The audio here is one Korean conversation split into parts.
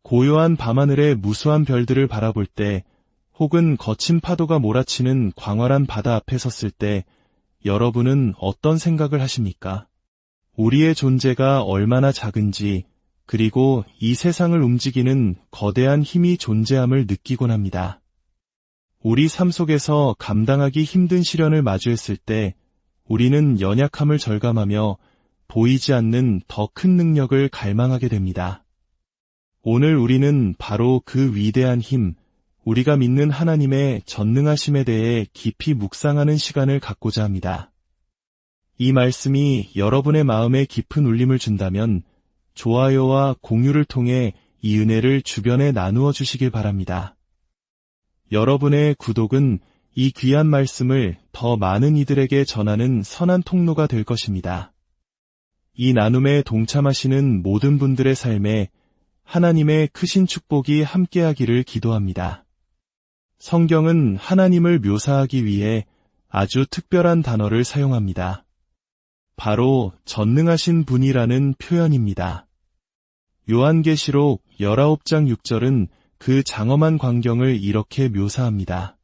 고요한 밤하늘의 무수한 별들을 바라볼 때, 혹은 거친 파도가 몰아치는 광활한 바다 앞에 섰을 때, 여러분은 어떤 생각을 하십니까? 우리의 존재가 얼마나 작은지, 그리고 이 세상을 움직이는 거대한 힘이 존재함을 느끼곤 합니다. 우리 삶 속에서 감당하기 힘든 시련을 마주했을 때, 우리는 연약함을 절감하며 보이지 않는 더 큰 능력을 갈망하게 됩니다. 오늘 우리는 바로 그 위대한 힘, 우리가 믿는 하나님의 전능하심에 대해 깊이 묵상하는 시간을 갖고자 합니다. 이 말씀이 여러분의 마음에 깊은 울림을 준다면 좋아요와 공유를 통해 이 은혜를 주변에 나누어 주시길 바랍니다. 여러분의 구독은 이 귀한 말씀을 더 많은 이들에게 전하는 선한 통로가 될 것입니다. 이 나눔에 동참하시는 모든 분들의 삶에 하나님의 크신 축복이 함께하기를 기도합니다. 성경은 하나님을 묘사하기 위해 아주 특별한 단어를 사용합니다. 바로 전능하신 분이라는 표현입니다. 요한계시록 19장 6절은 그 장엄한 광경을 이렇게 묘사합니다.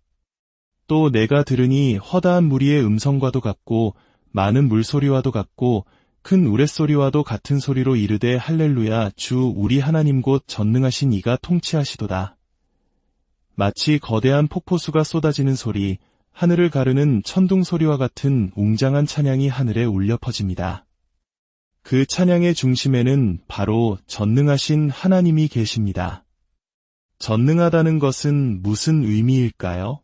또 내가 들으니 허다한 무리의 음성과도 같고 많은 물소리와도 같고 큰 우레소리와도 같은 소리로 이르되 할렐루야 주 우리 하나님 곧 전능하신 이가 통치하시도다. 마치 거대한 폭포수가 쏟아지는 소리, 하늘을 가르는 천둥 소리와 같은 웅장한 찬양이 하늘에 울려 퍼집니다. 그 찬양의 중심에는 바로 전능하신 하나님이 계십니다. 전능하다는 것은 무슨 의미일까요?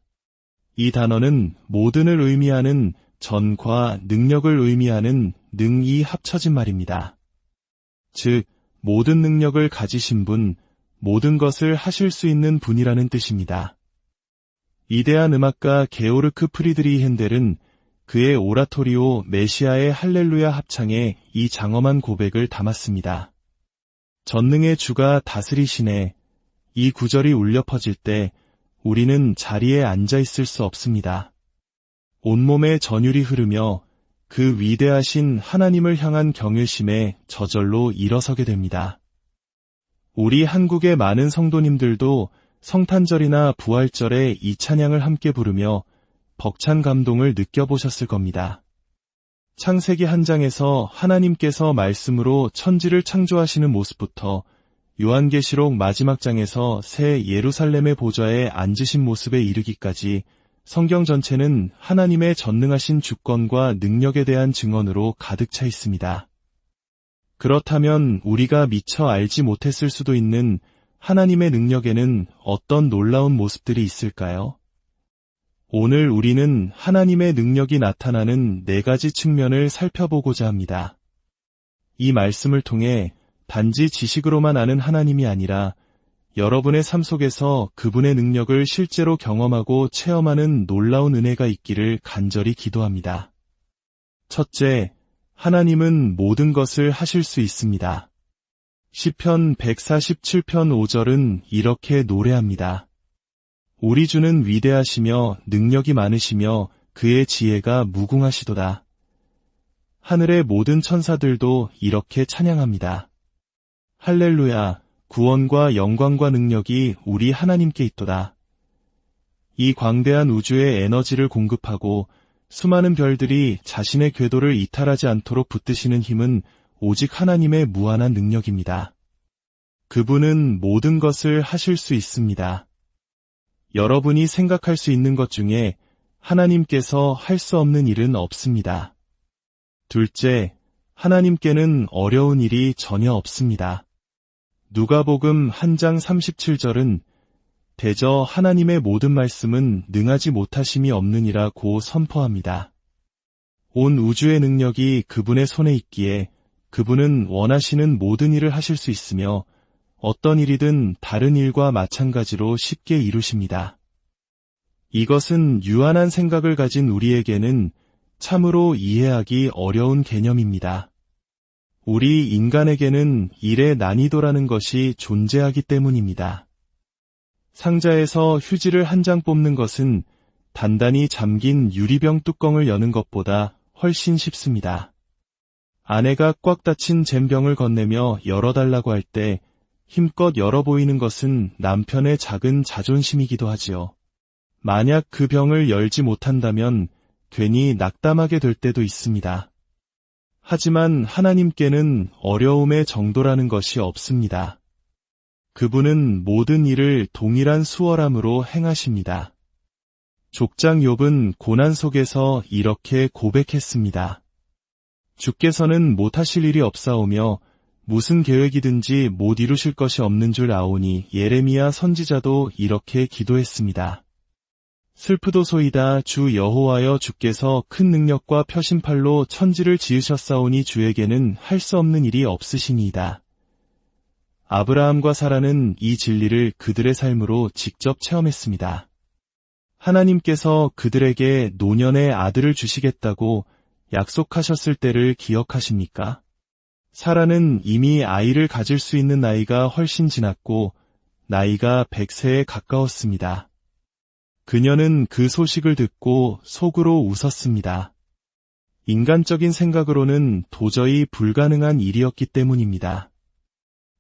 이 단어는 모든을 의미하는 전과 능력을 의미하는 능이 합쳐진 말입니다. 즉, 모든 능력을 가지신 분, 모든 것을 하실 수 있는 분이라는 뜻입니다. 위대한 음악가 게오르크 프리드리히 핸델은 그의 오라토리오 메시아의 할렐루야 합창에 이 장엄한 고백을 담았습니다. 전능의 주가 다스리시네. 이 구절이 울려 퍼질 때 우리는 자리에 앉아 있을 수 없습니다. 온몸에 전율이 흐르며 그 위대하신 하나님을 향한 경외심에 저절로 일어서게 됩니다. 우리 한국의 많은 성도님들도 성탄절이나 부활절에 이 찬양을 함께 부르며 벅찬 감동을 느껴보셨을 겁니다. 창세기 한 장에서 하나님께서 말씀으로 천지를 창조하시는 모습부터 요한계시록 마지막 장에서 새 예루살렘의 보좌에 앉으신 모습에 이르기까지 성경 전체는 하나님의 전능하신 주권과 능력에 대한 증언으로 가득 차 있습니다. 그렇다면 우리가 미처 알지 못했을 수도 있는 하나님의 능력에는 어떤 놀라운 모습들이 있을까요? 오늘 우리는 하나님의 능력이 나타나는 4가지 측면을 살펴보고자 합니다. 이 말씀을 통해 단지 지식으로만 아는 하나님이 아니라 여러분의 삶 속에서 그분의 능력을 실제로 경험하고 체험하는 놀라운 은혜가 있기를 간절히 기도합니다. 첫째, 하나님은 모든 것을 하실 수 있습니다. 시편 147편 5절은 이렇게 노래합니다. 우리 주는 위대하시며 능력이 많으시며 그의 지혜가 무궁하시도다. 하늘의 모든 천사들도 이렇게 찬양합니다. 할렐루야, 구원과 영광과 능력이 우리 하나님께 있도다. 이 광대한 우주의 에너지를 공급하고 수많은 별들이 자신의 궤도를 이탈하지 않도록 붙드시는 힘은 오직 하나님의 무한한 능력입니다. 그분은 모든 것을 하실 수 있습니다. 여러분이 생각할 수 있는 것 중에 하나님께서 할 수 없는 일은 없습니다. 둘째, 하나님께는 어려운 일이 전혀 없습니다. 누가복음 1장 37절은 대저 하나님의 모든 말씀은 능하지 못하심이 없느니라고 선포합니다. 온 우주의 능력이 그분의 손에 있기에 그분은 원하시는 모든 일을 하실 수 있으며 어떤 일이든 다른 일과 마찬가지로 쉽게 이루십니다. 이것은 유한한 생각을 가진 우리에게는 참으로 이해하기 어려운 개념입니다. 우리 인간에게는 일의 난이도라는 것이 존재하기 때문입니다. 상자에서 휴지를 한 장 뽑는 것은 단단히 잠긴 유리병 뚜껑을 여는 것보다 훨씬 쉽습니다. 아내가 꽉 닫힌 잼병을 건네며 열어달라고 할 때 힘껏 열어 보이는 것은 남편의 작은 자존심이기도 하지요. 만약 그 병을 열지 못한다면 괜히 낙담하게 될 때도 있습니다. 하지만 하나님께는 어려움의 정도라는 것이 없습니다. 그분은 모든 일을 동일한 수월함으로 행하십니다. 족장 욥은 고난 속에서 이렇게 고백했습니다. 주께서는 못하실 일이 없사오며 무슨 계획이든지 못 이루실 것이 없는 줄 아오니. 예레미야 선지자도 이렇게 기도했습니다. 슬프도소이다. 주 여호와여, 주께서 큰 능력과 표심팔로 천지를 지으셨사오니 주에게는 할 수 없는 일이 없으시니이다. 아브라함과 사라는 이 진리를 그들의 삶으로 직접 체험했습니다. 하나님께서 그들에게 노년의 아들을 주시겠다고 약속하셨을 때를 기억하십니까? 사라는 이미 아이를 가질 수 있는 나이가 훨씬 지났고 나이가 100세에 가까웠습니다. 그녀는 그 소식을 듣고 속으로 웃었습니다. 인간적인 생각으로는 도저히 불가능한 일이었기 때문입니다.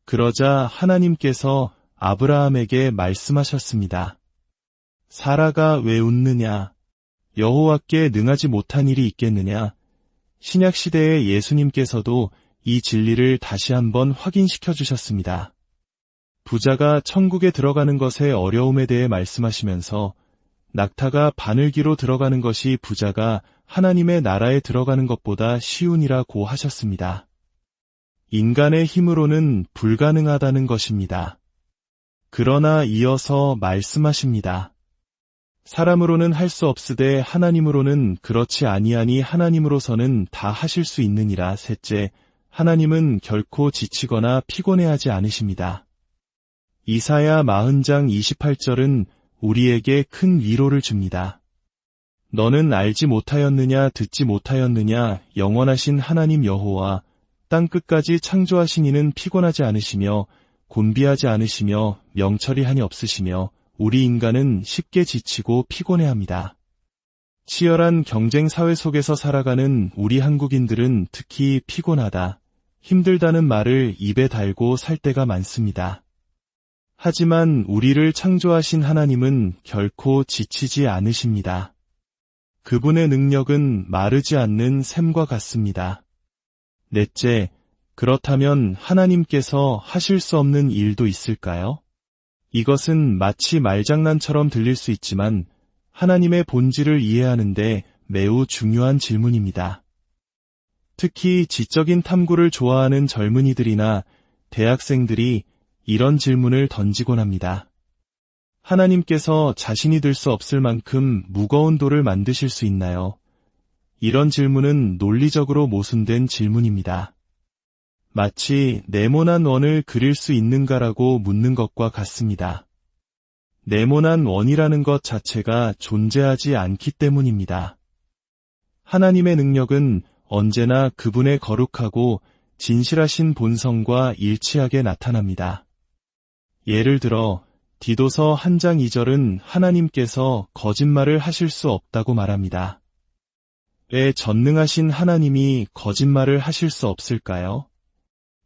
그러자 하나님께서 아브라함에게 말씀하셨습니다. 사라가 왜 웃느냐? 여호와께 능하지 못한 일이 있겠느냐? 신약시대의 예수님께서도 이 진리를 다시 한번 확인시켜 주셨습니다. 부자가 천국에 들어가는 것의 어려움에 대해 말씀하시면서 낙타가 바늘기로 들어가는 것이 부자가 하나님의 나라에 들어가는 것보다 쉬운이라고 하셨습니다. 인간의 힘으로는 불가능하다는 것입니다. 그러나 이어서 말씀하십니다. 사람으로는 할 수 없으되 하나님으로는 그렇지 아니하니 하나님으로서는 다 하실 수 있느니라. 셋째, 하나님은 결코 지치거나 피곤해하지 않으십니다. 이사야 40장 28절은 우리에게 큰 위로를 줍니다. 너는 알지 못하였느냐, 듣지 못하였느냐? 영원하신 하나님 여호와 땅 끝까지 창조하신 이는 피곤하지 않으시며 곤비하지 않으시며 명철이 한이 없으시며 우리 인간은 쉽게 지치고 피곤해합니다. 치열한 경쟁 사회 속에서 살아가는 우리 한국인들은 특히 피곤하다, 힘들다는 말을 입에 달고 살 때가 많습니다. 하지만 우리를 창조하신 하나님은 결코 지치지 않으십니다. 그분의 능력은 마르지 않는 샘과 같습니다. 넷째, 그렇다면 하나님께서 하실 수 없는 일도 있을까요? 이것은 마치 말장난처럼 들릴 수 있지만 하나님의 본질을 이해하는데 매우 중요한 질문입니다. 특히 지적인 탐구를 좋아하는 젊은이들이나 대학생들이 이런 질문을 던지곤 합니다. 하나님께서 자신이 들 수 없을 만큼 무거운 돌을 만드실 수 있나요? 이런 질문은 논리적으로 모순된 질문입니다. 마치 네모난 원을 그릴 수 있는가라고 묻는 것과 같습니다. 네모난 원이라는 것 자체가 존재하지 않기 때문입니다. 하나님의 능력은 언제나 그분의 거룩하고 진실하신 본성과 일치하게 나타납니다. 예를 들어 디도서 1장 2절은 하나님께서 거짓말을 하실 수 없다고 말합니다. 왜 전능하신 하나님이 거짓말을 하실 수 없을까요?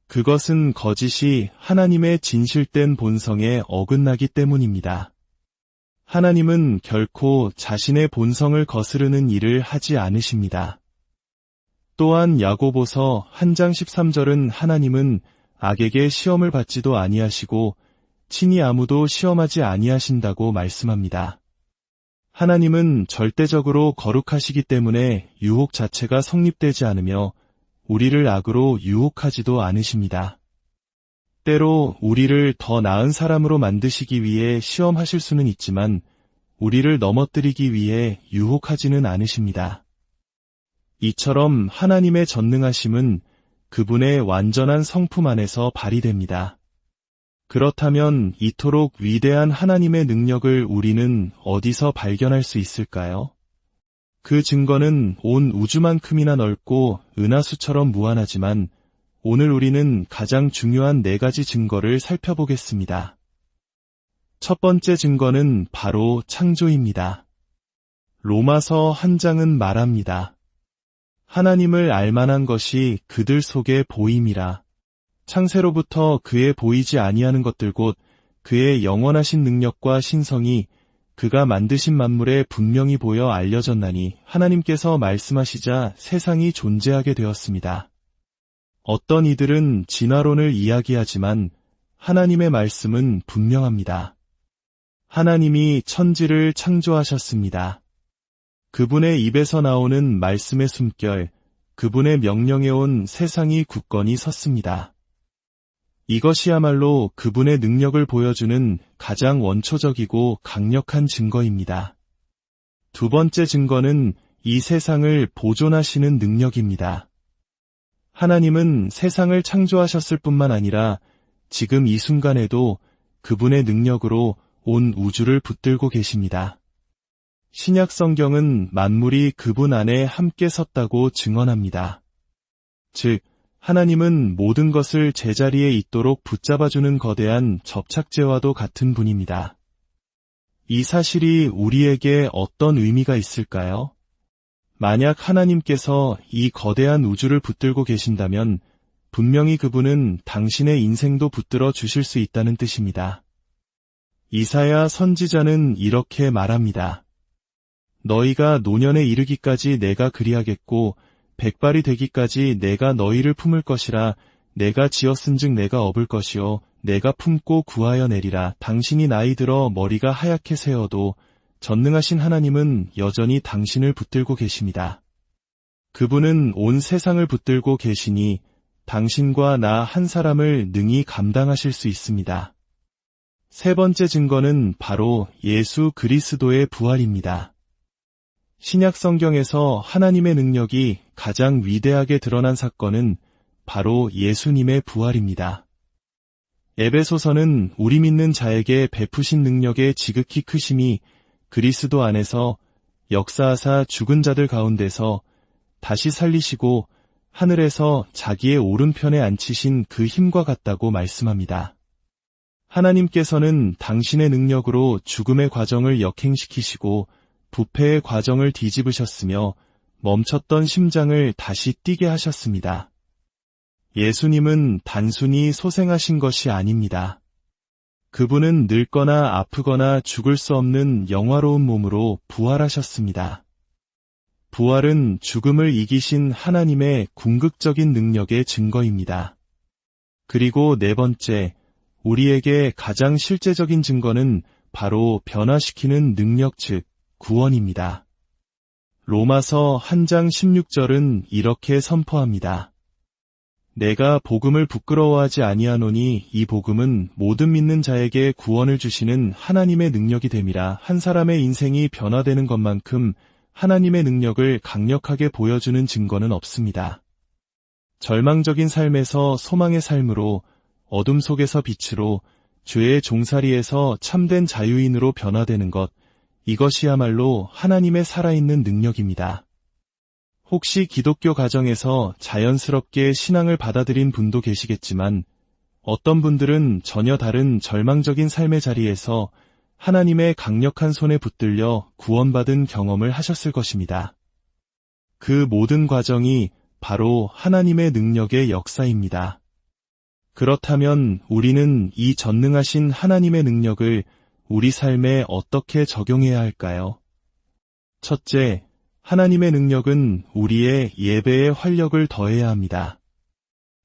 그것은 거짓이 하나님의 진실된 본성에 어긋나기 때문입니다. 하나님은 결코 자신의 본성을 거스르는 일을 하지 않으십니다. 또한 야고보서 1장 13절은 하나님은 악에게 시험을 받지도 아니하시고 친히 아무도 시험하지 아니하신다고 말씀합니다. 하나님은 절대적으로 거룩하시기 때문에 유혹 자체가 성립되지 않으며 우리를 악으로 유혹하지도 않으십니다. 때로 우리를 더 나은 사람으로 만드시기 위해 시험하실 수는 있지만 우리를 넘어뜨리기 위해 유혹하지는 않으십니다. 이처럼 하나님의 전능하심은 그분의 완전한 성품 안에서 발휘됩니다. 그렇다면 이토록 위대한 하나님의 능력을 우리는 어디서 발견할 수 있을까요? 그 증거는 온 우주만큼이나 넓고 은하수처럼 무한하지만 오늘 우리는 가장 중요한 4가지 증거를 살펴보겠습니다. 첫 번째 증거는 바로 창조입니다. 로마서 1장은 말합니다. 하나님을 알만한 것이 그들 속에 보임이라. 창세로부터 그의 보이지 아니하는 것들 곧 그의 영원하신 능력과 신성이 그가 만드신 만물에 분명히 보여 알려졌나니 하나님께서 말씀하시자 세상이 존재하게 되었습니다. 어떤 이들은 진화론을 이야기하지만 하나님의 말씀은 분명합니다. 하나님이 천지를 창조하셨습니다. 그분의 입에서 나오는 말씀의 숨결, 그분의 명령에 온 세상이 굳건히 섰습니다. 이것이야말로 그분의 능력을 보여주는 가장 원초적이고 강력한 증거입니다. 두 번째 증거는 이 세상을 보존하시는 능력입니다. 하나님은 세상을 창조하셨을 뿐만 아니라 지금 이 순간에도 그분의 능력으로 온 우주를 붙들고 계십니다. 신약 성경은 만물이 그분 안에 함께 섰다고 증언합니다. 즉, 하나님은 모든 것을 제자리에 있도록 붙잡아주는 거대한 접착제와도 같은 분입니다. 이 사실이 우리에게 어떤 의미가 있을까요? 만약 하나님께서 이 거대한 우주를 붙들고 계신다면 분명히 그분은 당신의 인생도 붙들어 주실 수 있다는 뜻입니다. 이사야 선지자는 이렇게 말합니다. 너희가 노년에 이르기까지 내가 그리하겠고 백발이 되기까지 내가 너희를 품을 것이라. 내가 지었은즉 내가 업을 것이요 내가 품고 구하여 내리라. 당신이 나이 들어 머리가 하얗게 새어도 전능하신 하나님은 여전히 당신을 붙들고 계십니다. 그분은 온 세상을 붙들고 계시니 당신과 나 한 사람을 능히 감당하실 수 있습니다. 세 번째 증거는 바로 예수 그리스도의 부활입니다. 신약 성경에서 하나님의 능력이 가장 위대하게 드러난 사건은 바로 예수님의 부활입니다. 에베소서는 우리 믿는 자에게 베푸신 능력의 지극히 크심이 그리스도 안에서 역사하사 죽은 자들 가운데서 다시 살리시고 하늘에서 자기의 오른편에 앉히신 그 힘과 같다고 말씀합니다. 하나님께서는 당신의 능력으로 죽음의 과정을 역행시키시고 부패의 과정을 뒤집으셨으며 멈췄던 심장을 다시 뛰게 하셨습니다. 예수님은 단순히 소생하신 것이 아닙니다. 그분은 늙거나 아프거나 죽을 수 없는 영화로운 몸으로 부활하셨습니다. 부활은 죽음을 이기신 하나님의 궁극적인 능력의 증거입니다. 그리고 네 번째, 우리에게 가장 실제적인 증거는 바로 변화시키는 능력 즉 구원입니다. 로마서 1장 16절은 이렇게 선포합니다. 내가 복음을 부끄러워하지 아니하노니 이 복음은 모든 믿는 자에게 구원을 주시는 하나님의 능력이 됨이라. 한 사람의 인생이 변화되는 것만큼 하나님의 능력을 강력하게 보여주는 증거는 없습니다. 절망적인 삶에서 소망의 삶으로, 어둠 속에서 빛으로, 죄의 종살이에서 참된 자유인으로 변화되는 것, 이것이야말로 하나님의 살아있는 능력입니다. 혹시 기독교 가정에서 자연스럽게 신앙을 받아들인 분도 계시겠지만 어떤 분들은 전혀 다른 절망적인 삶의 자리에서 하나님의 강력한 손에 붙들려 구원받은 경험을 하셨을 것입니다. 그 모든 과정이 바로 하나님의 능력의 역사입니다. 그렇다면 우리는 이 전능하신 하나님의 능력을 우리 삶에 어떻게 적용해야 할까요? 첫째, 하나님의 능력은 우리의 예배에 활력을 더해야 합니다.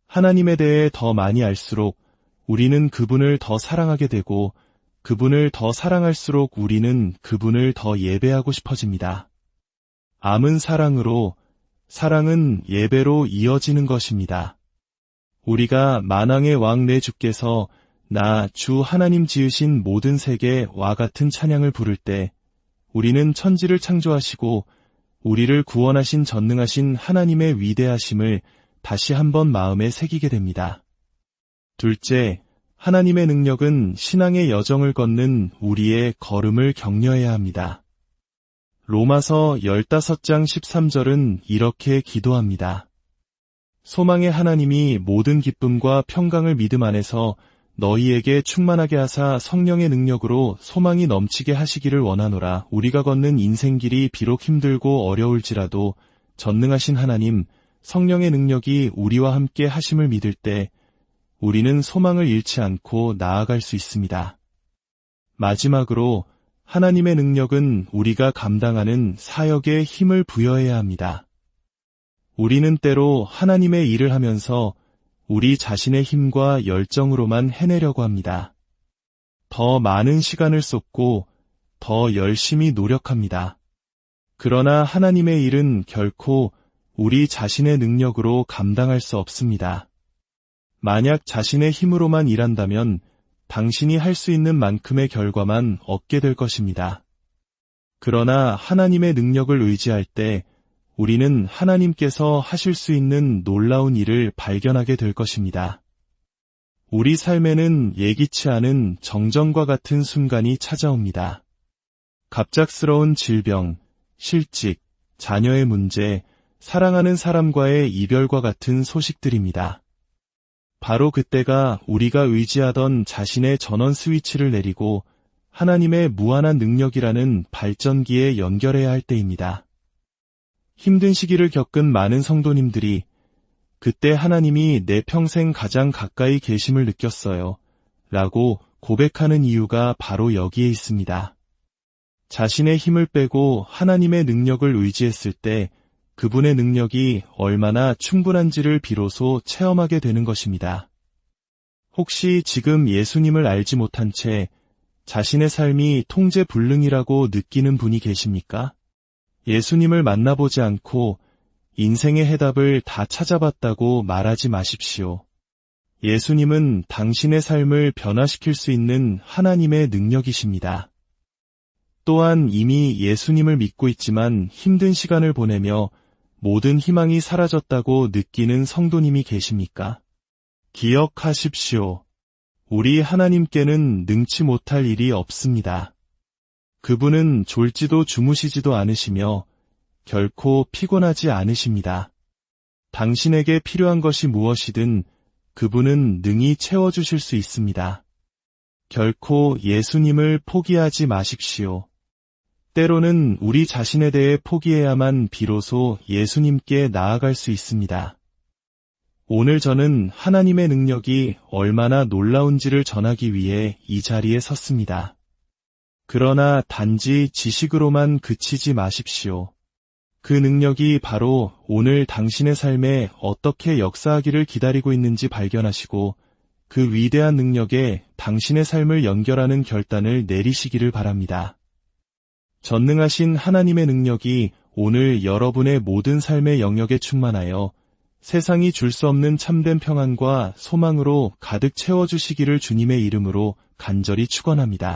하나님에 대해 더 많이 알수록 우리는 그분을 더 사랑하게 되고 그분을 더 사랑할수록 우리는 그분을 더 예배하고 싶어집니다. 암은 사랑으로, 사랑은 예배로 이어지는 것입니다. 우리가 만왕의 왕 내 주께서 나 주 하나님 지으신 모든 세계와 같은 찬양을 부를 때 우리는 천지를 창조하시고 우리를 구원하신 전능하신 하나님의 위대하심을 다시 한번 마음에 새기게 됩니다. 둘째, 하나님의 능력은 신앙의 여정을 걷는 우리의 걸음을 격려해야 합니다. 로마서 15장 13절은 이렇게 기도합니다. 소망의 하나님이 모든 기쁨과 평강을 믿음 안에서 너희에게 충만하게 하사 성령의 능력으로 소망이 넘치게 하시기를 원하노라. 우리가 걷는 인생길이 비록 힘들고 어려울지라도 전능하신 하나님, 성령의 능력이 우리와 함께 하심을 믿을 때 우리는 소망을 잃지 않고 나아갈 수 있습니다. 마지막으로 하나님의 능력은 우리가 감당하는 사역에 힘을 부여해야 합니다. 우리는 때로 하나님의 일을 하면서 우리 자신의 힘과 열정으로만 해내려고 합니다. 더 많은 시간을 쏟고 더 열심히 노력합니다. 그러나 하나님의 일은 결코 우리 자신의 능력으로 감당할 수 없습니다. 만약 자신의 힘으로만 일한다면 당신이 할 수 있는 만큼의 결과만 얻게 될 것입니다. 그러나 하나님의 능력을 의지할 때 우리는 하나님께서 하실 수 있는 놀라운 일을 발견하게 될 것입니다. 우리 삶에는 예기치 않은 정전과 같은 순간이 찾아옵니다. 갑작스러운 질병, 실직, 자녀의 문제, 사랑하는 사람과의 이별과 같은 소식들입니다. 바로 그때가 우리가 의지하던 자신의 전원 스위치를 내리고 하나님의 무한한 능력이라는 발전기에 연결해야 할 때입니다. 힘든 시기를 겪은 많은 성도님들이 그때 하나님이 내 평생 가장 가까이 계심을 느꼈어요 라고 고백하는 이유가 바로 여기에 있습니다. 자신의 힘을 빼고 하나님의 능력을 의지했을 때 그분의 능력이 얼마나 충분한지를 비로소 체험하게 되는 것입니다. 혹시 지금 예수님을 알지 못한 채 자신의 삶이 통제불능이라고 느끼는 분이 계십니까? 예수님을 만나보지 않고 인생의 해답을 다 찾아봤다고 말하지 마십시오. 예수님은 당신의 삶을 변화시킬 수 있는 하나님의 능력이십니다. 또한 이미 예수님을 믿고 있지만 힘든 시간을 보내며 모든 희망이 사라졌다고 느끼는 성도님이 계십니까? 기억하십시오. 우리 하나님께는 능치 못할 일이 없습니다. 그분은 졸지도 주무시지도 않으시며 결코 피곤하지 않으십니다. 당신에게 필요한 것이 무엇이든 그분은 능히 채워주실 수 있습니다. 결코 예수님을 포기하지 마십시오. 때로는 우리 자신에 대해 포기해야만 비로소 예수님께 나아갈 수 있습니다. 오늘 저는 하나님의 능력이 얼마나 놀라운지를 전하기 위해 이 자리에 섰습니다. 그러나 단지 지식으로만 그치지 마십시오. 그 능력이 바로 오늘 당신의 삶에 어떻게 역사하기를 기다리고 있는지 발견하시고 그 위대한 능력에 당신의 삶을 연결하는 결단을 내리시기를 바랍니다. 전능하신 하나님의 능력이 오늘 여러분의 모든 삶의 영역에 충만하여 세상이 줄 수 없는 참된 평안과 소망으로 가득 채워주시기를 주님의 이름으로 간절히 축원합니다.